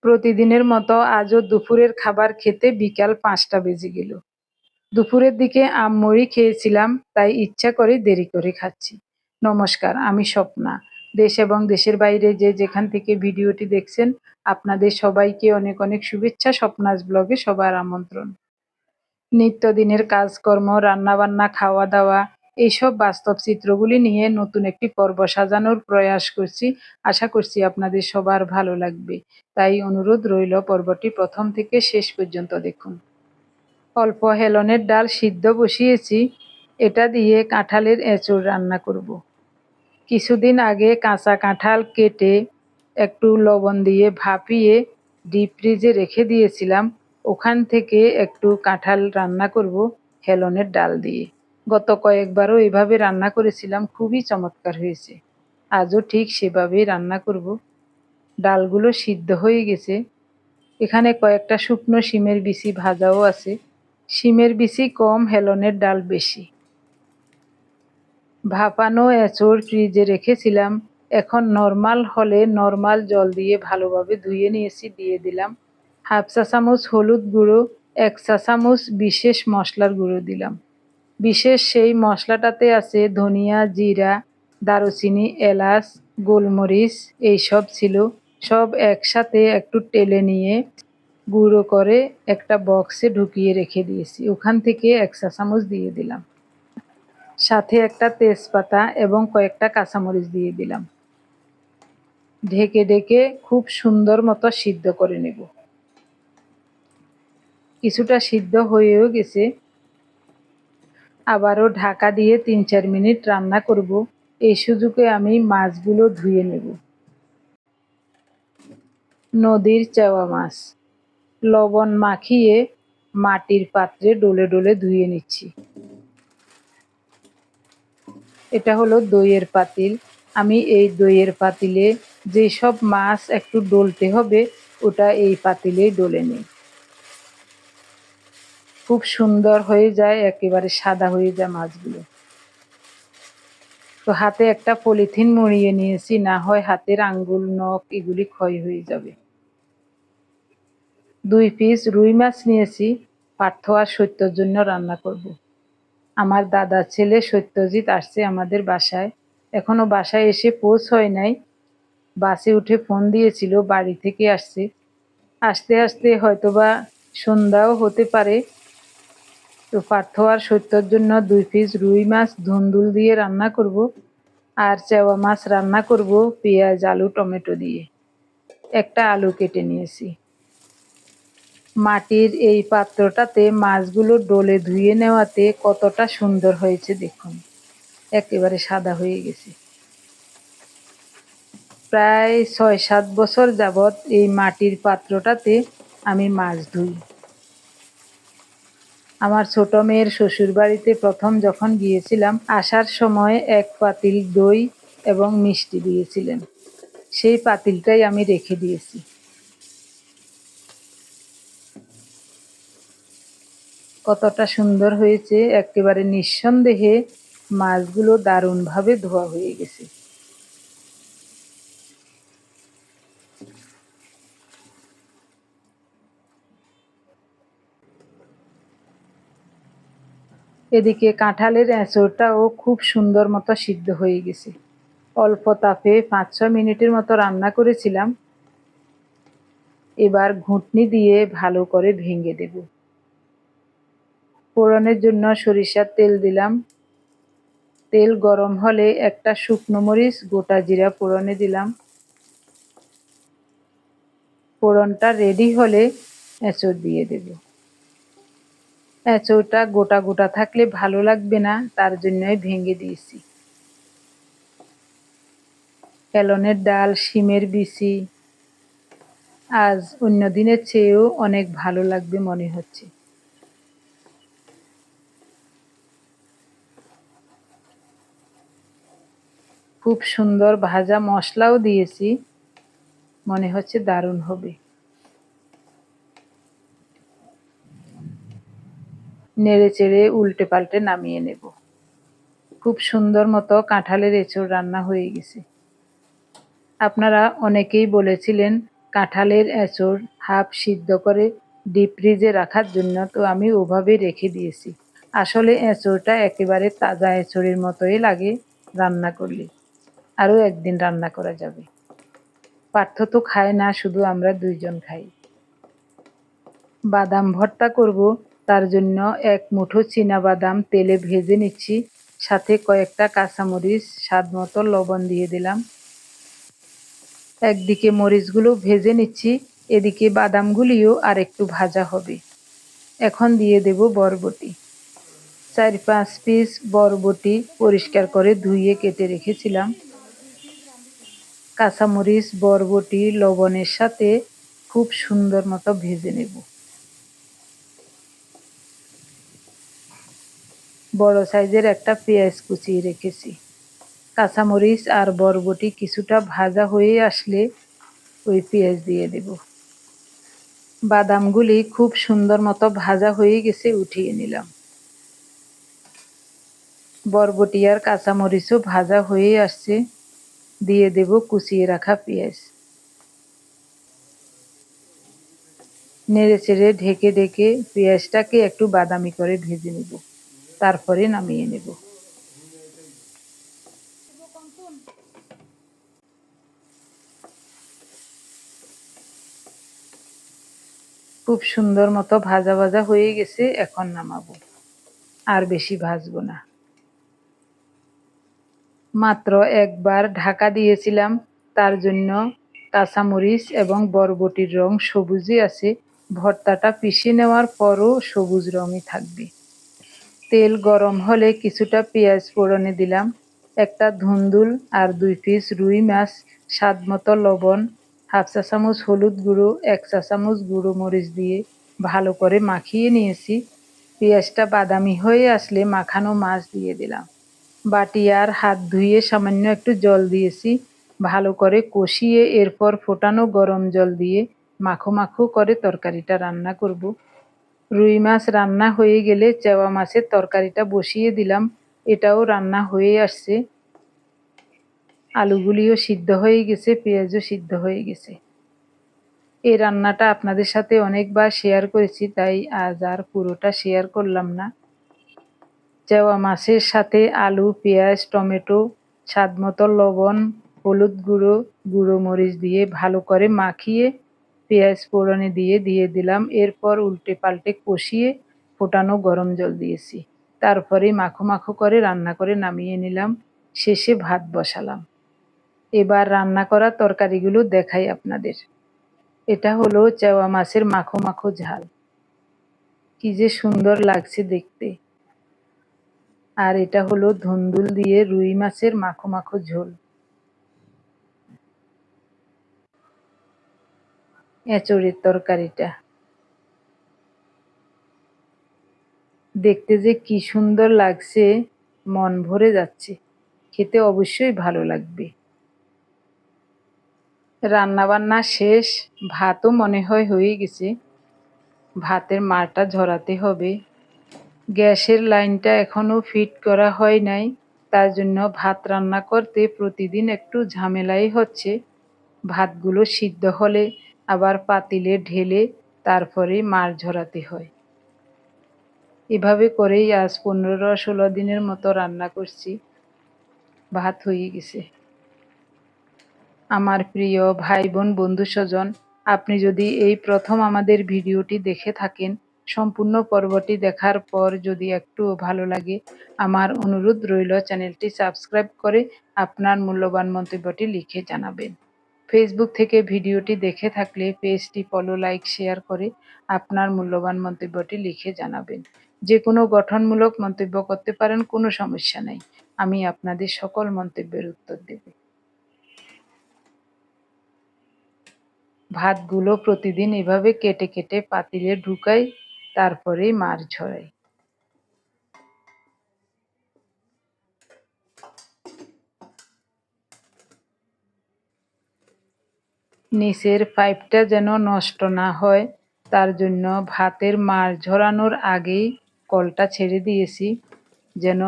প্রতিদিনের মতো আজও দুপুরের খাবার খেতে বিকাল 5টা বেজে গেল। দুপুরের দিকে আমমুড়ি খেয়েছিলাম, তাই ইচ্ছা করে দেরি করে খাচ্ছি। নমস্কার, আমি স্বপ্না। দেশ এবং দেশের বাইরে যে যেখান থেকে ভিডিওটি দেখছেন, আপনাদের সবাইকে অনেক অনেক শুভেচ্ছা। স্বপ্নাজ ব্লগে সবার আমন্ত্রণ। নিত্যদিনের কাজকর্ম, রান্নাবান্না, খাওয়া দাওয়া, এইসব বাস্তব চিত্রগুলি নিয়ে নতুন একটি পর্ব সাজানোর প্রয়াস করছি। আশা করছি আপনাদের সবার ভালো লাগবে, তাই অনুরোধ রইল পর্বটি প্রথম থেকে শেষ পর্যন্ত দেখুন। অল্প হেলনের ডাল সিদ্ধ বসিয়েছি, এটা দিয়ে কাঁঠালের এঁচোড় রান্না করব। কিছুদিন আগে কাঁচা কাঁঠাল কেটে একটু লবণ দিয়ে ভাপিয়ে ডিপ ফ্রিজে রেখে দিয়েছিলাম। ওখান থেকে একটু কাঁঠাল রান্না করব হেলনের ডাল দিয়ে। গত কয়েকবারও এভাবে রান্না করেছিলাম, খুবই চমৎকার হয়েছে। আজও ঠিক সেভাবেই রান্না করব। ডালগুলো সিদ্ধ হয়ে গেছে। এখানে কয়েকটা শুকনো শিমের বিচি ভাজাও আছে। শিমের বিচি কম, হেলনের ডাল বেশি। ভাপানো এঁচোড় ফ্রিজে রেখেছিলাম, এখন নর্মাল হলে নর্মাল জল দিয়ে ভালোভাবে ধুয়ে নিয়েছি। দিয়ে দিলাম 1/2 চা চামচ হলুদ গুঁড়ো, 1 চা চামচ বিশেষ মশলার গুঁড়ো দিলাম। বিশেষ সেই মশলাটাতে আছে ধনিয়া, জিরা, দারুচিনি, এলাচ, গোলমরিচ, এইসব ছিল। সব একসাথে একটু টেলে নিয়ে গুঁড়ো করে একটা বক্সে ঢুকিয়ে রেখে দিয়েছি। ওখান থেকে 1 চা চামচ দিয়ে দিলাম। সাথে একটা তেজপাতা এবং কয়েকটা কাঁচামরিচ দিয়ে দিলাম। ঢেকে ঢেকে খুব সুন্দর মতো সিদ্ধ করে নেব। কিছুটা সিদ্ধ হয়েও গেছে। আবারও ঢাকা দিয়ে 3-4 মিনিট রান্না করব। এই সুযোগে আমি মাছগুলো ধুয়ে নেব। নদীর চেওয়া মাছ লবণ মাখিয়ে মাটির পাত্রে ডলে ডলে ধুয়ে নিচ্ছি। এটা হলো দইয়ের পাতিল। আমি এই দইয়ের পাতিলে যেসব মাছ একটু ডলতে হবে, ওটা এই পাতিলেই ডলে নিই। খুব সুন্দর হয়ে যায়, একেবারে সাদা হয়ে যায় মাছগুলো। তো হাতে একটা পলিথিন মুড়িয়ে নিয়েছি, না হয় হাতের আঙ্গুল, নখ এগুলি ক্ষয় হয়ে যাবে। 2 পিস রুই মাছ নিয়েছি, পার্থ আর সত্যর জন্য রান্না করব। আমার দাদার ছেলে সত্যজিৎ আসছে আমাদের বাসায়। এখনো বাসায় এসে পৌঁছয় নাই। বাসে উঠে ফোন দিয়েছিল, বাড়ি থেকে আসছে। আসতে আসতে হয়তোবা সন্ধ্যাও হতে পারে। তো পার্থ আর সত্যর জন্য 2 পিস রুই মাছ ধুন্দুল দিয়ে রান্না করব, আর চেওয়া মাছ রান্না করব পেঁয়াজ, আলু, টমেটো দিয়ে। একটা আলু কেটে নিয়েছি। মাটির এই পাত্রটাতে মাছগুলো ডলে ধুয়ে নেওয়াতে কতটা সুন্দর হয়েছে দেখুন, একেবারে সাদা হয়ে গেছে। প্রায় 6-7 বছর যাবৎ এই মাটির পাত্রটাতে আমি মাছ ধুই। আমার ছোট মেয়ের শ্বশুর বাড়িতে প্রথম যখন গিয়েছিলাম, আসার সময় 1 পাতিল দই এবং মিষ্টি দিয়েছিলেন। সেই পাতিলটাই আমি রেখে দিয়েছি। কতটা সুন্দর হয়েছে, একেবারে নিঃসন্দেহে মাছগুলো দারুণভাবে ধোয়া হয়ে গেছে। এদিকে কাঁঠালের এঁচোড়টাও খুব সুন্দর মতো সিদ্ধ হয়ে গেছে। অল্প তাপে 5-6 মিনিটের মতো রান্না করেছিলাম। এবার ঘুটনি দিয়ে ভালো করে ভেঙে দেব। ফোড়নের জন্য সরিষার তেল দিলাম। তেল গরম হলে একটা শুকনো মরিচ, গোটা জিরা ফোড়নে দিলাম। ফোড়নটা রেডি হলে এঁচোড় দিয়ে দেব। এঁচোড়টা গোটা গোটা থাকলে ভালো লাগবে না, তার জন্যই ভেঙে দিয়েছি। হেলনের ডাল, শিমের বিচি আজ অন্য দিনের চেয়েও অনেক ভালো লাগবে মনে হচ্ছে। খুব সুন্দর ভাজা মশলাও দিয়েছি, মনে হচ্ছে দারুণ হবে। নেড়ে চেড়ে উল্টে পাল্টে নামিয়ে নেব। খুব সুন্দর মতো কাঁঠালের এঁচোড় রান্না হয়ে গেছে। আপনারা অনেকেই বলেছিলেন কাঁঠালের এঁচড় হাফ সিদ্ধ করে ডিপ ফ্রিজে রাখার জন্য, তো আমি ওভাবেই রেখে দিয়েছি। আসলে এঁচড়টা একেবারে তাজা এঁচড়ের মতোই লাগে রান্না করলে। আরও একদিন রান্না করা যাবে। পার্থ তো খায় না, শুধু আমরা দুইজন খাই। বাদাম ভর্তা করব, তার জন্য এক মুঠো বাদাম তেলে ভেজে নিচ্ছি। সাথে কয়েকটা কাঁচামরিচ, স্বাদ মতো লবণ দিয়ে দিলাম। একদিকে মরিচগুলো ভেজে নিচ্ছি, এদিকে বাদামগুলিও আর একটু ভাজা হবে। এখন দিয়ে দেব বরবটি। 4-5 পিস বরবটি পরিষ্কার করে ধুয়ে কেটে রেখেছিলাম। কাঁচামরিচ, বরবটি লবণের সাথে খুব সুন্দর মতো ভেজে নেব। বড় সাইজের একটা পেঁয়াজ কুচিয়ে রেখেছি। কাঁচামরিচ আর বরবটি কিছুটা ভাজা হয়ে আসলে ওই পেঁয়াজ দিয়ে দেব। বাদামগুলি খুব সুন্দর মতো ভাজা হয়ে গেছে, উঠিয়ে নিলাম। বরবটি আর কাঁচামরিচও ভাজা হয়ে আসছে, দিয়ে দেব কুচিয়ে রাখা পেঁয়াজ। নেড়ে চেড়ে ঢেকে ঢেকে পেঁয়াজটাকে একটু বাদামি করে ভেজে নেব, তারপরে নামিয়ে নেব। খুব সুন্দর মতো ভাজা ভাজা হয়ে গেছে, এখন নামাবো। আর বেশি ভাজবো না। মাত্র একবার ঢাকা দিয়েছিলাম, তার জন্য কাঁচামরিচ এবং বরবটির রং সবুজই আছে। ভর্তাটা পিষে নেওয়ার পরও সবুজ রঙই থাকবে। তেল গরম হলে কিছুটা পেঁয়াজ ফোড়নে দিলাম, একটা ধুন্দুল আর 2 পিস রুই মাছ, স্বাদ মতো লবণ, হাফ চা চামচ হলুদ গুঁড়ো, 1 চা চামচ গুঁড়ো মরিচ দিয়ে ভালো করে মাখিয়ে নিয়েছি। পেঁয়াজটা বাদামি হয়ে আসলে মাখানো মাছ দিয়ে দিলাম। বাটি আর হাত ধুয়ে সামান্য একটু জল দিয়েছি, ভালো করে কষিয়ে এরপর ফোটানো গরম জল দিয়ে মাখো মাখো করে তরকারিটা রান্না করব। রুই মাছ রান্না হয়ে গেলে চেওয়া মাছের তরকারিটা বসিয়ে দিলাম, এটাও রান্না হয়ে আসছে। আলুগুলিও সিদ্ধ হয়ে গেছে, পেঁয়াজও সিদ্ধ হয়ে গেছে। এই রান্নাটা আপনাদের সাথে অনেকবার শেয়ার করেছি, তাই আজ আর পুরোটা শেয়ার করলাম না। চেওয়া মাছের সাথে আলু, পেঁয়াজ, টমেটো, স্বাদমতো লবণ, হলুদ গুঁড়ো, গুঁড়ো মরিচ দিয়ে ভালো করে মাখিয়ে পেঁয়াজ ফোড়নে দিয়ে দিলাম। এরপর উল্টে পাল্টে কষিয়ে ফোটানো গরম জল দিয়েছি। তারপরে মাখো মাখো করে রান্না করে নামিয়ে নিলাম। শেষে ভাত বসালাম। এবার রান্না করা তরকারিগুলো দেখাই আপনাদের। এটা হলো চেওয়া মাছের মাখো মাখো ঝাল। কি যে সুন্দর লাগছে দেখতে। আর এটা হলো ধুন্দুল দিয়ে রুই মাছের মাখো মাখো ঝোল। এঁচড়ের তরকারিটা দেখতে যে কি সুন্দর লাগছে, মন ভরে যাচ্ছে। খেতে অবশ্যই ভালো লাগবে। রান্না বান্না শেষ, ভাতও মনে হয় হয়ে গেছে। ভাতের মাড়টা ঝরাতে হবে। গ্যাসের লাইনটা এখনো ফিট করা হয় নাই, তার জন্য ভাত রান্না করতে প্রতিদিন একটু ঝামেলাই হচ্ছে। ভাতগুলো সিদ্ধ হলে আবার পাতিলে ঢেলে তারপরে মাড় ঝরাতে হয়। এভাবে করেই আজ 15-16 দিনের মতো রান্না করছি। ভাত হয়ে গেছে। আমার প্রিয় ভাই বোন বন্ধু স্বজন, আপনি যদি এই প্রথম আমাদের ভিডিওটি দেখে থাকেন, সম্পূর্ণ পর্বটি দেখার পর যদি একটুও ভালো লাগে, আমার অনুরোধ রইল চ্যানেলটি সাবস্ক্রাইব করে আপনার মূল্যবান মন্তব্যটি লিখে জানাবেন। ফেসবুক থেকে ভিডিওটি দেখে থাকলে পেজটি ফলো, লাইক, শেয়ার করে আপনার মূল্যবান মন্তব্যটি লিখে জানাবেন। যে কোনো গঠনমূলক মন্তব্য করতে পারেন, কোনো সমস্যা নাই। আমি আপনাদের সকল মন্তব্যের উত্তর দেব। ভাতগুলো প্রতিদিন এভাবে কেটে কেটে পাতিলে ঢুকাই, তারপরেই মাড় ঝরাই। নিচের পাইপটা যেন নষ্ট না হয়, তার জন্য ভাতের মাড় ঝরানোর আগেই কলটা ছেড়ে দিয়েছি, যেন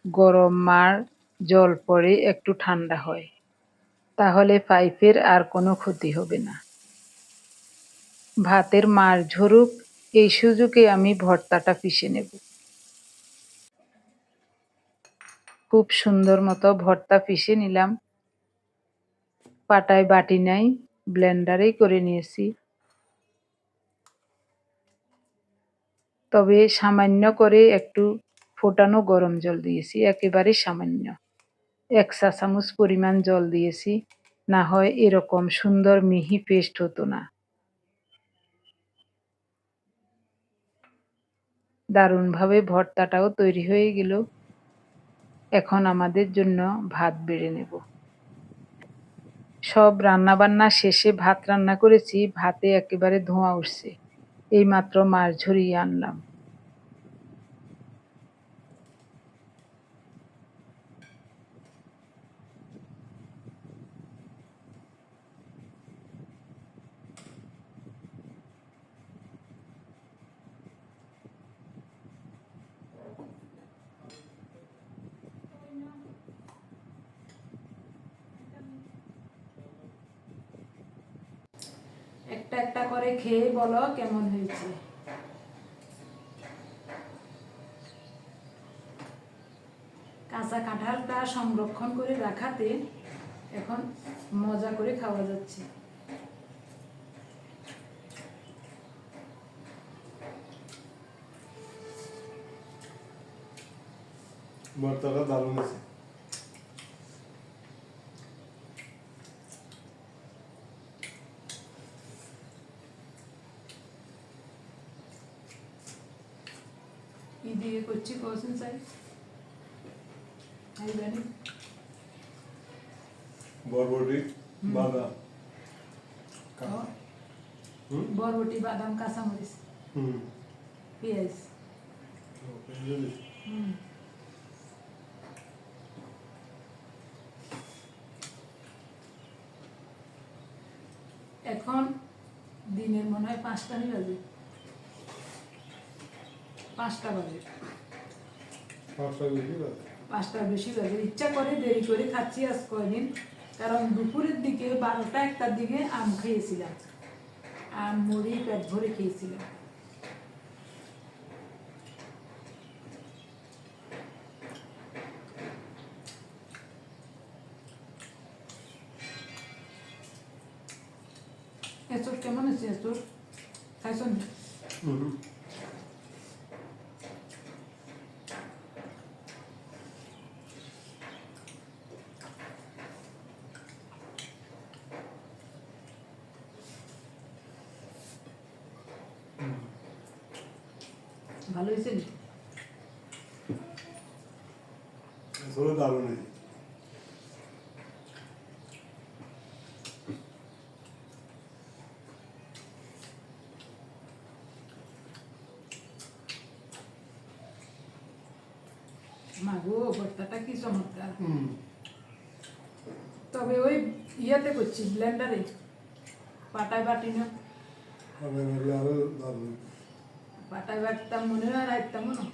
গরম মাড় জল পড়ে একটু ঠান্ডা হয়। তাহলে পাইপের আর কোনো ক্ষতি হবে না। ভাতের মার ঝরুক, এই সুযোগে আমি ভর্তাটা পিষে নেব। খুব সুন্দর মতো ভর্তা পিষে নিলাম। পাটায় বাটি নাই, ব্লেন্ডারেই করে নিয়েছি। তবে সামান্য করে একটু ফোটানো গরম জল দিয়েছি, একেবারে সামান্য 1 চা চামচ পরিমাণ জল দিয়েছি, না হয় এরকম সুন্দর মিহি পেস্ট হতো না। দারুণভাবে ভর্তাটাও তৈরি হয়ে গেল। এখন আমাদের জন্য ভাত বেড়ে নেব। সব রান্নাবান্না শেষে ভাত রান্না করেছি, ভাতে একেবারে ধোঁয়া উঠছে। এইমাত্র মাছ ঝরিয়ে আনলাম। একটা একটা করে খেয়ে বলো কেমন হয়েছে। কাঁচা কাঁঠালটা সংরক্ষণ করে রাখাতে এখন মজা করে খাওয়া যাচ্ছে। ভর্তাটা দারুণ আছে। কি দিয়ে করছি কোশ্চেন সাইজ আমি জানি। বরবটি, বাদাম, বরবটি, বাদাম, কাঁচামরিচ, পেঁয়াজ। এখন দিনের মনে হয় 5টা বাজে, 5টা বাজে, 5টার বেশি বাজে। ইচ্ছা করে দেরি করে খাচ্ছি আজ কয়দিন, কারণ দুপুরের দিকে 12টা 1টার দিকে আম খেয়েছিলাম, আম মুড়ি পেট ভরে খেয়েছিলাম। এসব কেমন আছে? এসব খাইছেন? ভালো হয়েছে? দারুণ হয়েছে। মাগো ভর্তাটা কি চমৎকার। তবে ওই ইয়াতে করছি, ব্লেন্ডারে, পাটায় বাটি না। আরো দারুণ। পাটায় বাটতাম মনে হয়, রাখতাম মনে।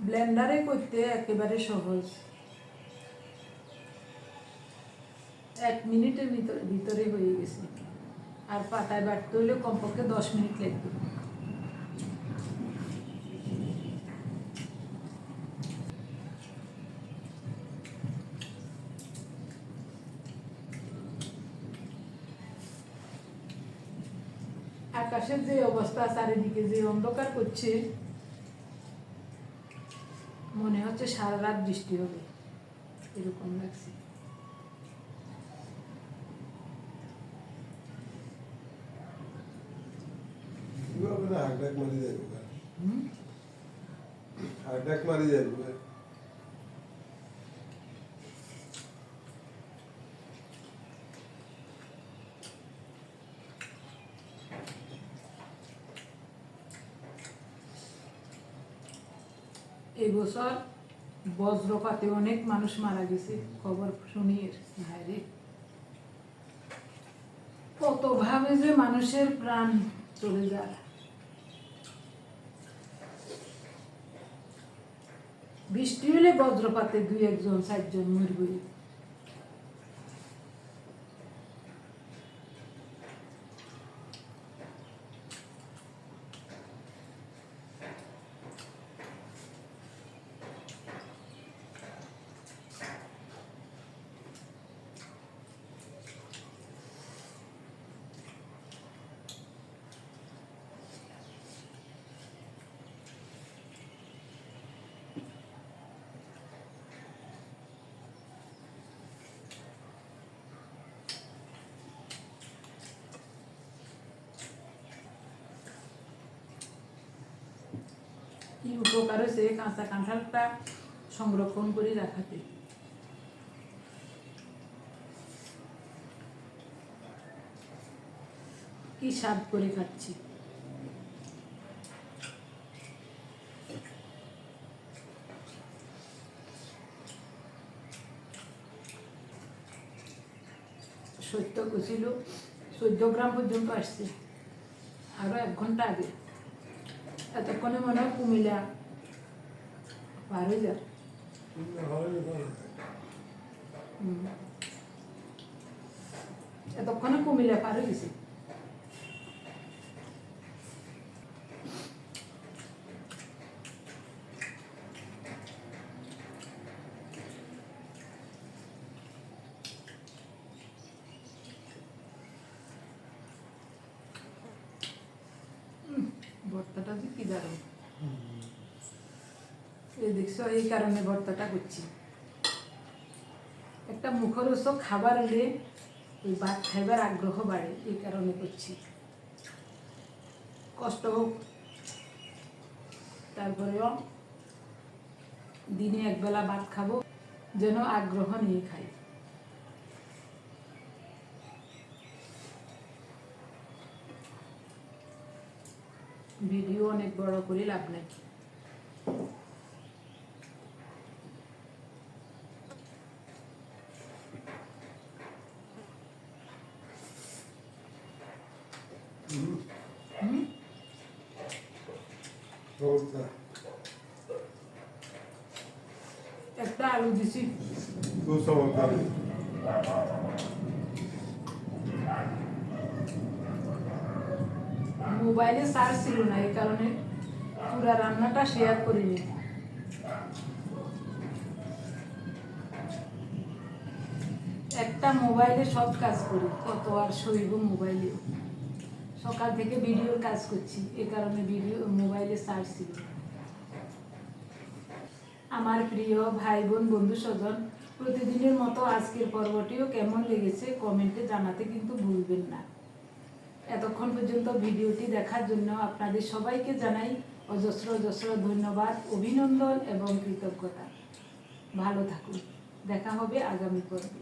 ব্লেন্ডারে করতে একেবারে সহজ, 1 মিনিটের ভিতরে হয়ে গেছে। আর পাটায় বাটতে হলে কমপক্ষে 10 মিনিট লাগবে। আকাশের যে অবস্থা, চারিদিকে যে অন্ধকার করছে, মনে হচ্ছে সারা রাত বৃষ্টি হবে, এরকম লাগছে। মারি যাবে। এই বছর বজ্রপাতে অনেক মানুষ মারা গেছে, খবর শুনি। ভাইরে কত ভাবে যে মানুষের প্রাণ চলে যায়। বৃষ্টি হলে বজ্রপাতে 2-1 জন 4 জন মরবে। কি উপকার হয়েছে কাঁচা কাঁঠালটা সংরক্ষণ করে রাখাতে। কি স্বাদ করে খাচ্ছি। সত্য ছিল 14 গ্রাম পর্যন্ত আসছে, আরো 1 ঘন্টা আগে। এতক্ষণে মনে হয় কুমিল্লা পার হয়ে যায়। এতক্ষণে কুমিল্লা পার হয়ে গেছে। ভর্তাটা যে কি দারুণ। এই দেখছো, এই কারণে ভর্তাটা করছি। একটা মুখরোচক খাবার হলে ওই ভাত খাইবার আগ্রহ বাড়ে, এই কারণে করছি। কষ্ট হোক, তারপরেও দিনে একবেলা ভাত খাবো, যেন আগ্রহ নিয়ে খাই। ভিডিও অনেক বড় করে লাভ নাই। একটা আলু দিছি। খুব চমৎকার। মোবাইলে চার্জ ছিল না, এই কারণে পুরা রান্নাটা শেয়ার করিনি। একটা মোবাইলে সব কাজ করি, কত আর সইব মোবাইলে। সকাল থেকে ভিডিওর কাজ করছি, এ কারণে মোবাইলে চার্জ ছিল না। আমার প্রিয় ভাই বোন বন্ধু স্বজন, প্রতিদিনের মতো আজকের পর্বটিও কেমন লেগেছে কমেন্টে জানাতে কিন্তু ভুলবেন না। এতক্ষণ পর্যন্ত ভিডিওটি দেখার জন্য আপনাদের সবাইকে জানাই অজস্র অজস্র ধন্যবাদ, অভিনন্দন এবং কৃতজ্ঞতা। ভালো থাকুন, দেখা হবে আগামী পর্বে।